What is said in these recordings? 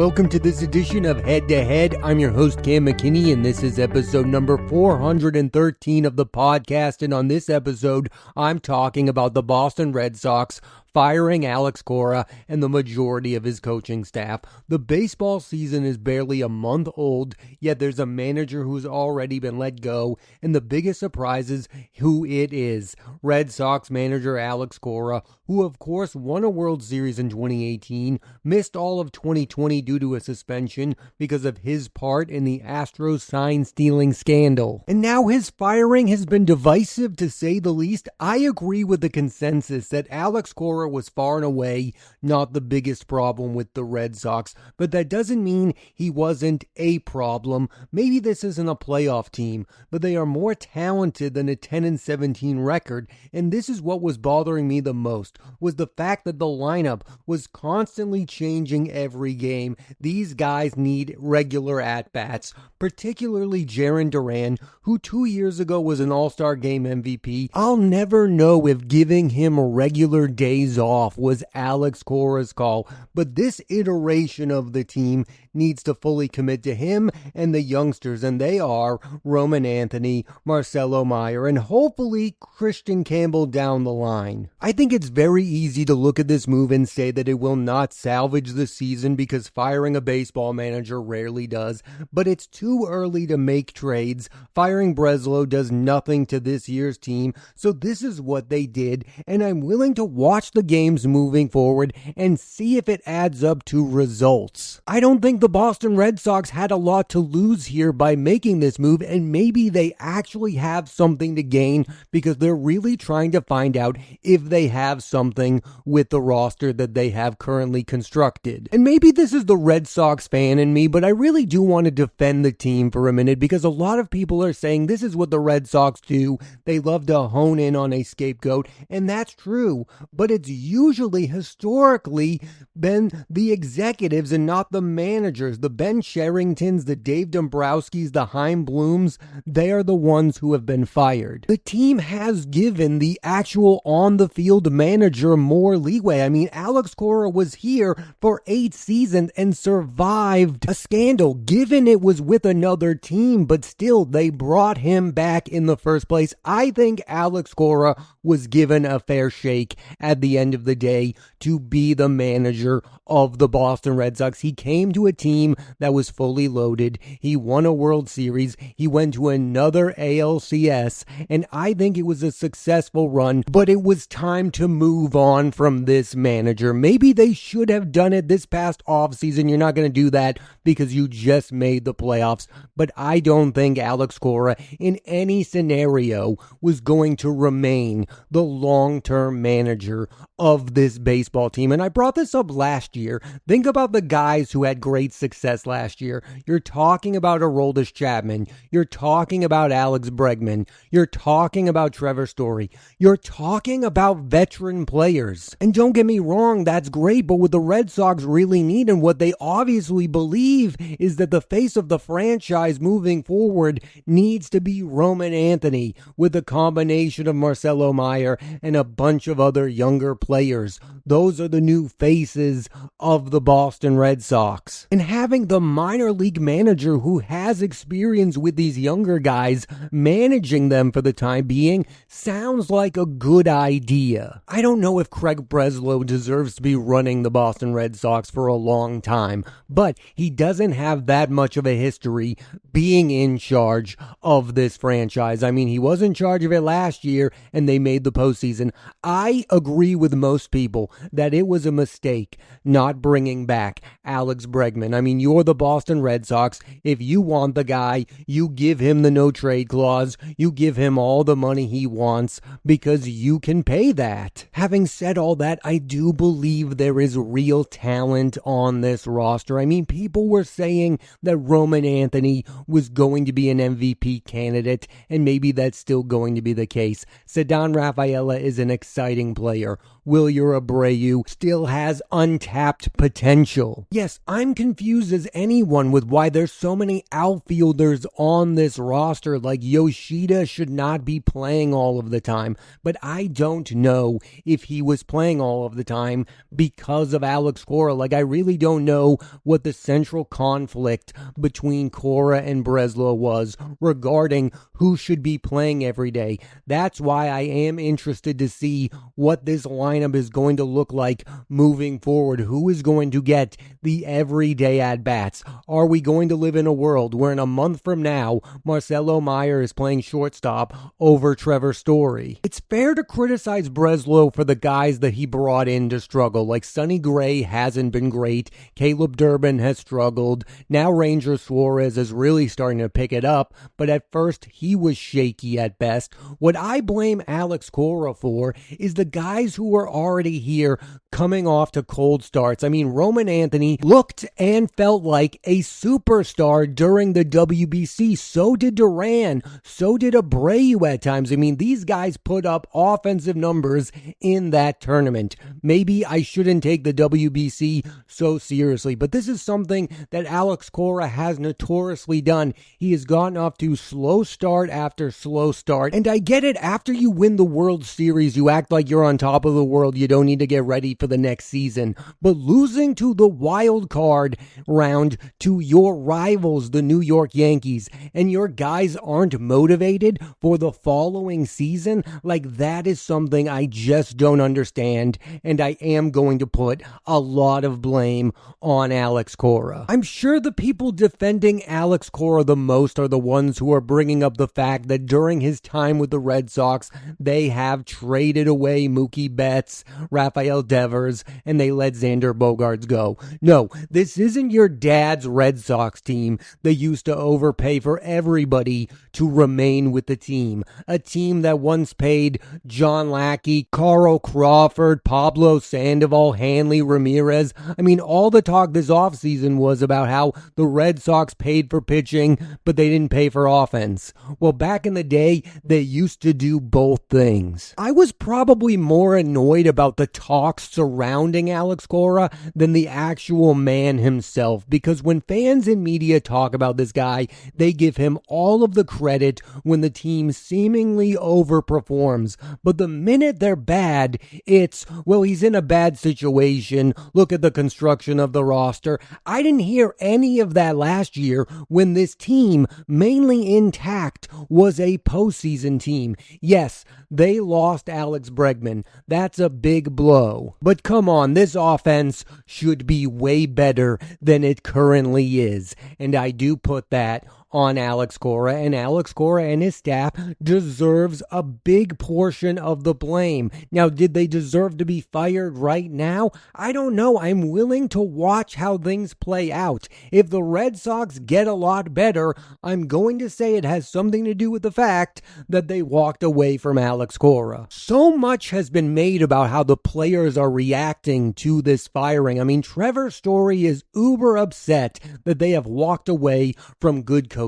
Welcome to this edition of Head to Head. I'm your host, Cam McKinney, and this is episode number 413 of the podcast. And on this episode, I'm talking about the Boston Red Sox firing Alex Cora and the majority of his coaching staff. The baseball season is barely a month old, yet there's a manager who's already been let go, and the biggest surprise is who it is. Red Sox manager Alex Cora, who of course won a World Series in 2018, missed all of 2020 due to a suspension because of his part in the Astros sign-stealing scandal. And now his firing has been divisive, to say the least. I agree with the consensus that Alex Cora was far and away not the biggest problem with the Red Sox, but that doesn't mean he wasn't a problem. Maybe this isn't a playoff team, but they are more talented than a 10-17 record, and this is what was bothering me the most, was the fact that the lineup was constantly changing every game. These guys need regular at-bats, particularly Jarren Duran, who 2 years ago was an All-Star Game MVP. I'll never know if giving him regular days off was Alex Cora's call, but this iteration of the team needs to fully commit to him and the youngsters, and they are Roman Anthony, Marcelo Meyer, and hopefully Christian Campbell down the line. I think it's very easy to look at this move and say that it will not salvage the season because firing a baseball manager rarely does, but it's too early to make trades. Firing Breslow does nothing to this year's team, so this is what they did, and I'm willing to watch the games moving forward and see if it adds up to results. I don't think the Boston Red Sox had a lot to lose here by making this move, and maybe they actually have something to gain because they're really trying to find out if they have something with the roster that they have currently constructed. And maybe this is the Red Sox fan in me, but I really do want to defend the team for a minute because a lot of people are saying this is what the Red Sox do. They love to hone in on a scapegoat, and that's true, but it's usually historically been the executives and not the managers. The Ben Sherringtons, the Dave Dombrowskis, the Chaim Blooms, they are the ones who have been fired. The team has given the actual on-the-field manager more leeway. I mean, Alex Cora was here for 8 seasons and survived a scandal, given it was with another team, but still they brought him back in the first place. I think Alex Cora was given a fair shake at the end of the day to be the manager of the Boston Red Sox. He came to a team that was fully loaded. He won a World Series. He went to another ALCS, and I think it was a successful run, but it was time to move on from this manager. Maybe they should have done it this past offseason. You're not going to do that because you just made the playoffs, but I don't think Alex Cora in any scenario was going to remain the long-term manager of this baseball team. And I brought this up last year. Think about the guys who had great success last year. You're talking about Aroldis Chapman. You're talking about Alex Bregman. You're talking about Trevor Story. You're talking about veteran players. And don't get me wrong, that's great, but what the Red Sox really need and what they obviously believe is that the face of the franchise moving forward needs to be Roman Anthony with a combination of Marcelo Meyer and a bunch of other younger players. Those are the new faces of the Boston Red Sox. And having the minor league manager who has experience with these younger guys managing them for the time being sounds like a good idea. I don't know if Craig Breslow deserves to be running the Boston Red Sox for a long time, but he doesn't have that much of a history being in charge of this franchise. I mean, he was in charge of it last year and they made the postseason. I agree with most people that it was a mistake not bringing back Alex Bregman. I mean, you're the Boston Red Sox. If you want the guy, you give him the no trade clause. You give him all the money he wants because you can pay that. Having said all that, I do believe there is real talent on this roster. I mean, people were saying that Roman Anthony was going to be an MVP candidate, and maybe that's still going to be the case. Ceddanne Rafaela is an exciting player. Wilyer Abreu still has untapped potential. Yes, I'm confused as anyone with why there's so many outfielders on this roster. Like Yoshida should not be playing all of the time, but I don't know if he was playing all of the time because of Alex Cora. Like, I really don't know what the central conflict between Cora and Breslow was regarding who should be playing every day. That's why I am interested to see what this lineup is going to look like moving forward. Who is going to get the everyday at-bats? Are we going to live in a world where in a month from now, Marcelo Meyer is playing shortstop over Trevor Story? It's fair to criticize Breslow for the guys that he brought in to struggle. Like Sonny Gray hasn't been great. Caleb Durbin has struggled. Now Ranger Suarez is really starting to pick it up, but at first he was shaky at best. What I blame Alex Cora for is the guys who were already here coming off to cold starts. I mean, Roman Anthony looked and felt like a superstar during the WBC. So did Duran. So did Abreu at times. I mean, these guys put up offensive numbers in that tournament. Maybe I shouldn't take the WBC so seriously, but this is something that Alex Cora has notoriously done. He has gotten off to slow start after slow start, and I get it. After you win the World Series, you act like you're on top of the world. You don't need to get ready for the next season, but losing to the wild card round to your rivals, the New York Yankees, and your guys aren't motivated for the following season, like, that is something I just don't understand, and I am going to put a lot of blame on Alex Cora. I'm sure the people defending Alex Cora the most are the ones who are bringing up the fact that during his time with the Red Sox, they have traded away Mookie Betts, Rafael Devers, and they let Xander Bogaerts go. No, this isn't your dad's Red Sox team that used to overpay for everybody to remain with the team. A team that once paid John Lackey, Carl Crawford, Pablo Sandoval, Hanley Ramirez. I mean, all the talk this offseason was about how the Red Sox paid for pitching, but they didn't pay for offense. Well, back in the day, they used to do both things. I was probably more annoyed about the talks surrounding Alex Cora than the actual man himself, because when fans and media talk about this guy, they give him all of the credit when the team seemingly overperforms. But the minute they're bad, it's, well, he's in a bad situation. Look at the construction of the roster. I didn't hear any of that last year when this team, mainly intact, was a postseason team. Yes, they lost Alex Bregman. That's a big blow. But come on, this offense should be way better than it currently is. And I do put that on Alex Cora, and Alex Cora and his staff deserves a big portion of the blame. Now, did they deserve to be fired right now? I don't know. I'm willing to watch how things play out. If the Red Sox get a lot better, I'm going to say it has something to do with the fact that they walked away from Alex Cora. So much has been made about how the players are reacting to this firing. I mean, Trevor Story is uber upset that they have walked away from good coaches.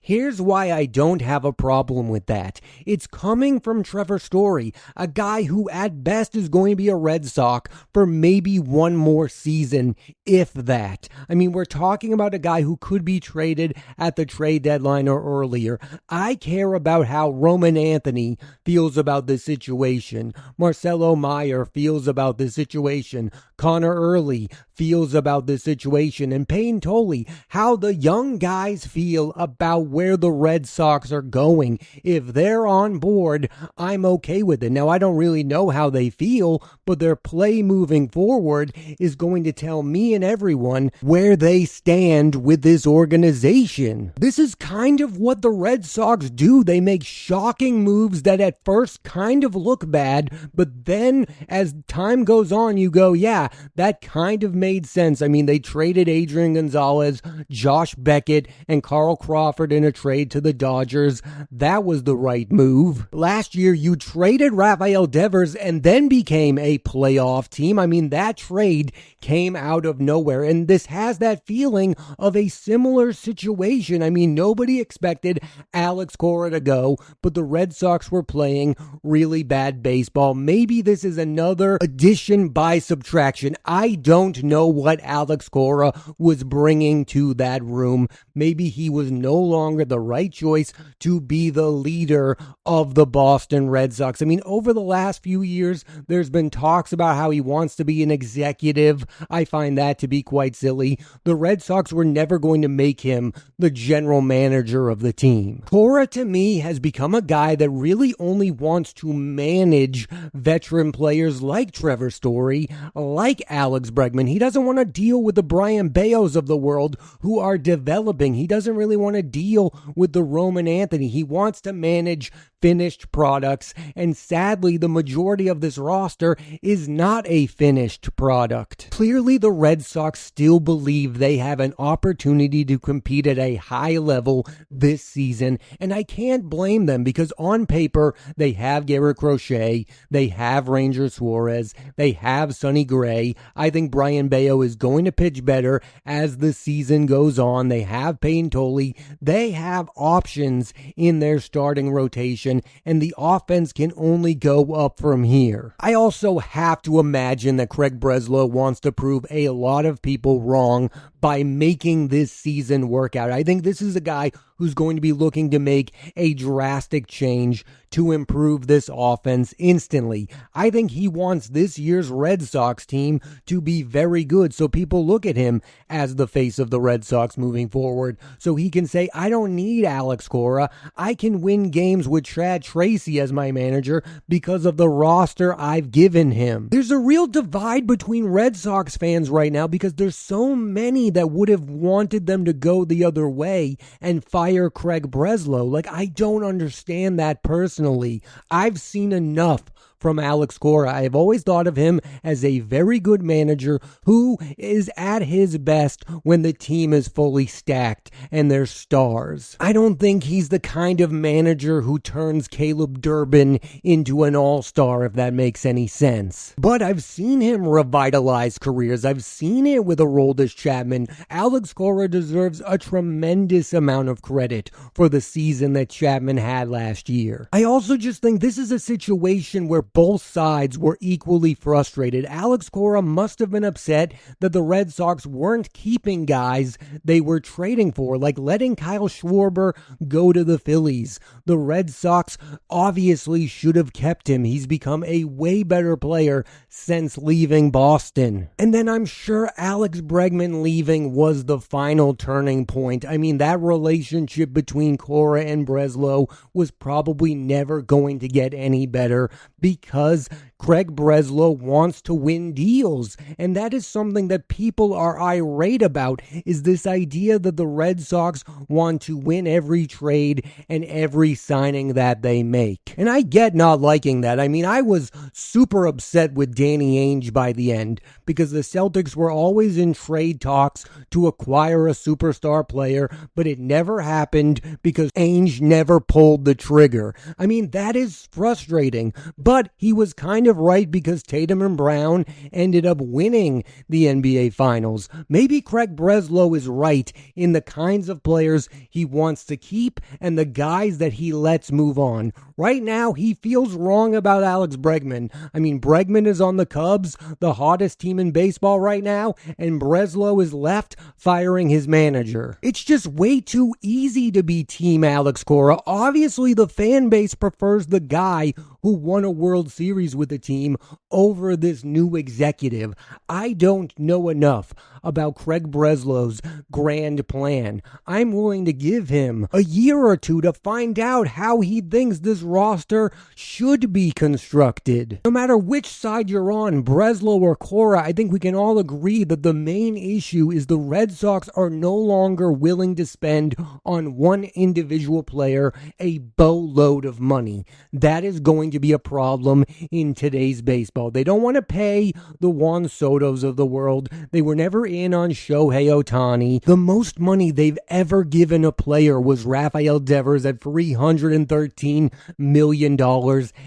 Here's why I don't have a problem with that. It's coming from Trevor Story, a guy who at best is going to be a Red Sox for maybe one more season, if that. I mean, we're talking about a guy who could be traded at the trade deadline or earlier. I care about how Roman Anthony feels about this situation. Marcelo Meyer feels about this situation. Connor Early feels about this situation. And Payne Tolley, how the young guys feel about where the Red Sox are going. If they're on board, I'm okay with it. Now, I don't really know how they feel, but their play moving forward is going to tell me and everyone where they stand with this organization. This is kind of what the Red Sox do. They make shocking moves that at first kind of look bad, but then as time goes on, you go, yeah, that kind of makes made sense. I mean, they traded Adrian Gonzalez, Josh Beckett, and Carl Crawford in a trade to the Dodgers. That was the right move. Last year, you traded Rafael Devers and then became a playoff team. I mean, that trade came out of nowhere, and this has that feeling of a similar situation. I mean, nobody expected Alex Cora to go, but the Red Sox were playing really bad baseball. Maybe this is another addition by subtraction. I don't know what Alex Cora was bringing to that room. Maybe he was no longer the right choice to be the leader of the Boston Red Sox. I mean, over the last few years, there's been talks about how he wants to be an executive. I find that to be quite silly. The Red Sox were never going to make him the general manager of the team. Cora, to me, has become a guy that really only wants to manage veteran players like Trevor Story, like Alex Bregman. He doesn't want to deal with the Brian Bayos of the world who are developing. He doesn't really want to deal with the Roman Anthony. He wants to manage finished products, and sadly, the majority of this roster is not a finished product. Clearly, the Red Sox still believe they have an opportunity to compete at a high level this season, and I can't blame them because on paper, they have Garrett Crochet, they have Ranger Suarez, they have Sonny Gray. I think Brian Bayo is going to pitch better as the season goes on. They have Payne Tolley. They have options in their starting rotation, and the offense can only go up from here. I also have to imagine that Craig Breslow wants to prove a lot of people wrong by making this season work out. I think this is a guy who's going to be looking to make a drastic change to improve this offense instantly. I think he wants this year's Red Sox team to be very good, so people look at him as the face of the Red Sox moving forward, so he can say, I don't need Alex Cora. I can win games with Chad Tracy as my manager because of the roster I've given him. There's a real divide between Red Sox fans right now because there's so many that would have wanted them to go the other way and fire Craig Breslow. Like, I don't understand that personally. I've seen enough from Alex Cora. I have always thought of him as a very good manager who is at his best when the team is fully stacked and they're stars. I don't think he's the kind of manager who turns Caleb Durbin into an all-star, if that makes any sense. But I've seen him revitalize careers. I've seen it with Aroldis Chapman. Alex Cora deserves a tremendous amount of credit for the season that Chapman had last year. I also just think this is a situation where both sides were equally frustrated. Alex Cora must have been upset that the Red Sox weren't keeping guys they were trading for, like letting Kyle Schwarber go to the Phillies. The Red Sox obviously should have kept him. He's become a way better player since leaving Boston. And then I'm sure Alex Bregman leaving was the final turning point. I mean, that relationship between Cora and Breslow was probably never going to get any better because Craig Breslow wants to win deals, and that is something that people are irate about, is this idea that the Red Sox want to win every trade and every signing that they make. And I get not liking that. I mean, I was super upset with Danny Ainge by the end because the Celtics were always in trade talks to acquire a superstar player, but it never happened because Ainge never pulled the trigger. I mean, that is frustrating, but he was kind of right because Tatum and Brown ended up winning the NBA Finals. Maybe Craig Breslow is right in the kinds of players he wants to keep and the guys that he lets move on. Right now, he feels wrong about Alex Bregman. I mean, Bregman is on the Cubs, the hottest team in baseball right now, and Breslow is left firing his manager. It's just way too easy to be Team Alex Cora. Obviously, the fan base prefers the guy who won a World Series with the team over this new executive. I don't know enough about Craig Breslow's grand plan. I'm willing to give him a year or two to find out how he thinks this roster should be constructed. No matter which side you're on, Breslow or Cora, I think we can all agree that the main issue is the Red Sox are no longer willing to spend on one individual player a boatload of money. That is going to be a problem in today's baseball. They don't want to pay the Juan Sotos of the world. They were never in on Shohei Ohtani. The most money they've ever given a player was Rafael Devers at $313 million,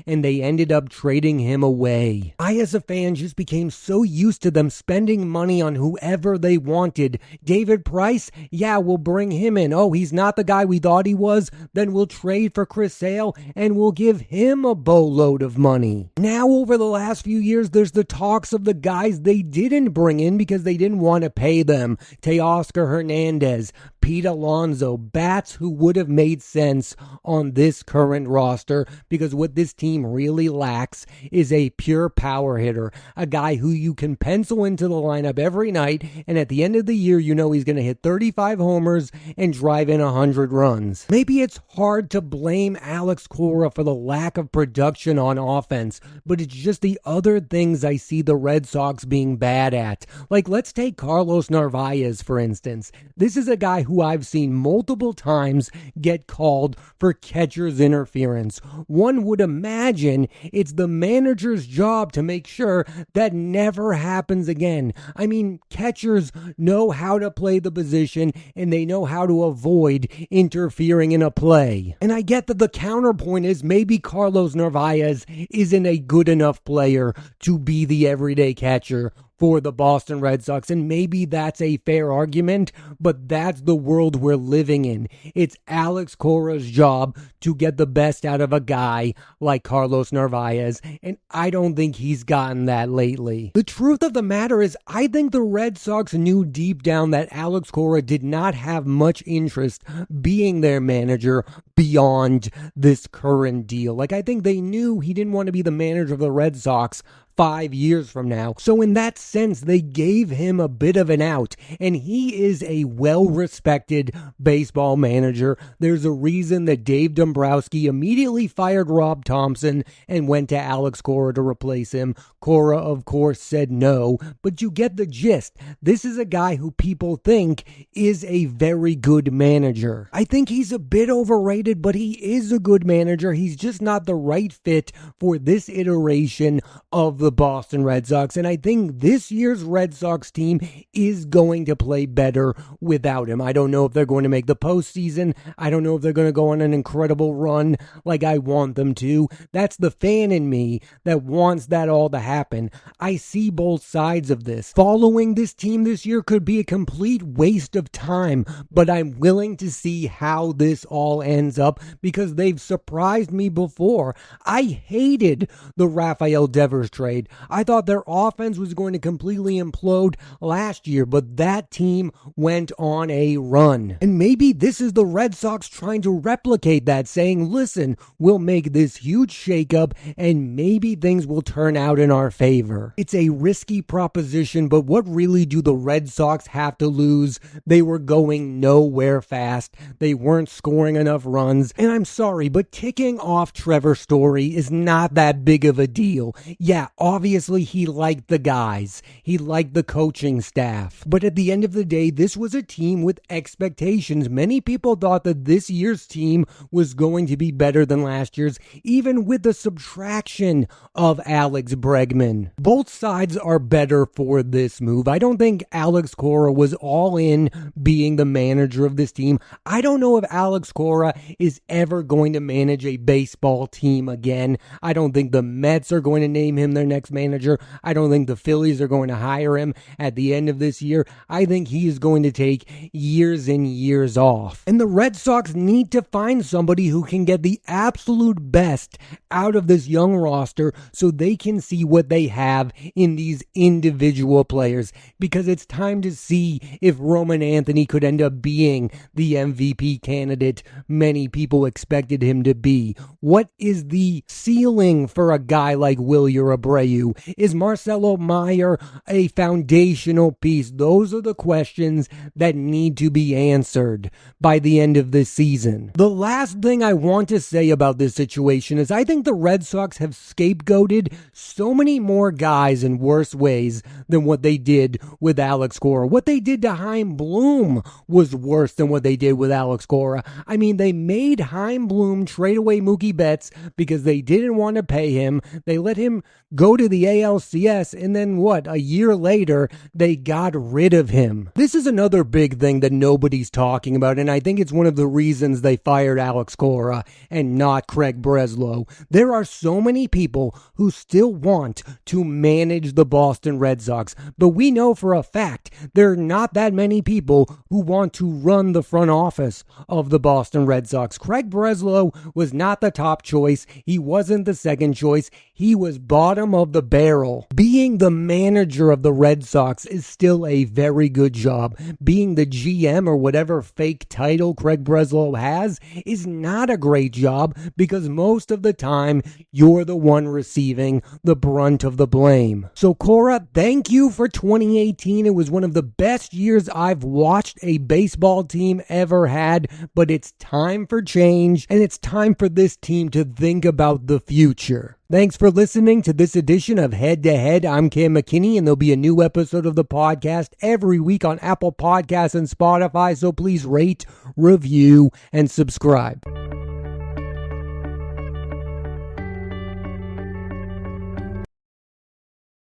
and they ended up trading him away. I, as a fan, just became so used to them spending money on whoever they wanted. David Price? Yeah, we'll bring him in. Oh, he's not the guy we thought he was? Then we'll trade for Chris Sale, and we'll give him a boatload of money. Now, over the last few years, there's the talks of the guys they didn't bring in because they didn't want to pay them. Teoscar Hernandez, Pete Alonso, bats who would have made sense on this current roster, because what this team really lacks is a pure power hitter, a guy who you can pencil into the lineup every night, and at the end of the year, you know he's going to hit 35 homers and drive in 100 runs. Maybe it's hard to blame Alex Cora for the lack of production on offense, but it's just the other things I see the Red Sox being bad at. Like, let's take Carlos Narvaez, for instance. This is a guy who I've seen multiple times get called for catcher's interference. One would imagine it's the manager's job to make sure that never happens again. I mean, catchers know how to play the position and they know how to avoid interfering in a play. And I get that the counterpoint is maybe Carlos Narvaez isn't a good enough player to be the everyday catcher for the Boston Red Sox, and maybe that's a fair argument, but that's the world we're living in. It's Alex Cora's job to get the best out of a guy like Carlos Narvaez, and I don't think he's gotten that lately. The truth of the matter is, I think the Red Sox knew deep down that Alex Cora did not have much interest being their manager beyond this current deal. Like, I think they knew he didn't want to be the manager of the Red Sox 5 years from now. So in that sense, they gave him a bit of an out, and he is a well-respected baseball manager. There's a reason that Dave Dombrowski immediately fired Rob Thompson and went to Alex Cora to replace him. Cora, of course, said no, but you get the gist. This is a guy who people think is a very good manager. I think he's a bit overrated, but he is a good manager. He's just not the right fit for this iteration of the Boston Red Sox, and I think this year's Red Sox team is going to play better without him. I don't know if they're going to make the postseason. I don't know if they're going to go on an incredible run like I want them to. That's the fan in me that wants that all to happen. I see both sides of this. Following this team this year could be a complete waste of time, but I'm willing to see how this all ends up because they've surprised me before. I hated the Rafael Devers trade. I thought their offense was going to completely implode last year, but that team went on a run. And maybe this is the Red Sox trying to replicate that, saying, listen, we'll make this huge shakeup and maybe things will turn out in our favor. It's a risky proposition, but what really do the Red Sox have to lose? They were going nowhere fast. They weren't scoring enough runs. And I'm sorry, but kicking off Trevor Story is not that big of a deal. Yeah, obviously, he liked the guys. He liked the coaching staff. But at the end of the day, this was a team with expectations. Many people thought that this year's team was going to be better than last year's, even with the subtraction of Alex Bregman. Both sides are better for this move. I don't think Alex Cora was all in being the manager of this team. I don't know if Alex Cora is ever going to manage a baseball team again. I don't think the Mets are going to name him their next manager. I don't think the Phillies are going to hire him at the end of this year. I think he is going to take years and years off. And the Red Sox need to find somebody who can get the absolute best out of this young roster so they can see what they have in these individual players, because it's time to see if Roman Anthony could end up being the MVP candidate many people expected him to be. What is the ceiling for a guy like Wilyer Abreu? Abreu? Is Marcelo Meyer a foundational piece? Those are the questions that need to be answered by the end of this season. The last thing I want to say about this situation is I think the Red Sox have scapegoated so many more guys in worse ways than what they did with Alex Cora. What they did to Chaim Bloom was worse than what they did with Alex Cora. I mean, they made Chaim Bloom trade away Mookie Betts because they didn't want to pay him. They let him go to the ALCS, and then a year later, they got rid of him. This is another big thing that nobody's talking about, and I think it's one of the reasons they fired Alex Cora and not Craig Breslow. There are so many people who still want to manage the Boston Red Sox, but we know for a fact there are not that many people who want to run the front office of the Boston Red Sox. Craig Breslow was not the top choice. He wasn't the second choice. He was bottom of the barrel. Being the manager of the Red Sox is still a very good job. Being the GM or whatever fake title Craig Breslow has is not a great job because most of the time you're the one receiving the brunt of the blame. So Cora, thank you for 2018. It was one of the best years I've watched a baseball team ever had, but it's time for change and it's time for this team to think about the future. Thanks for listening to this edition of Head to Head. I'm Cam McKinney, and there'll be a new episode of the podcast every week on Apple Podcasts and Spotify, so please rate, review, and subscribe.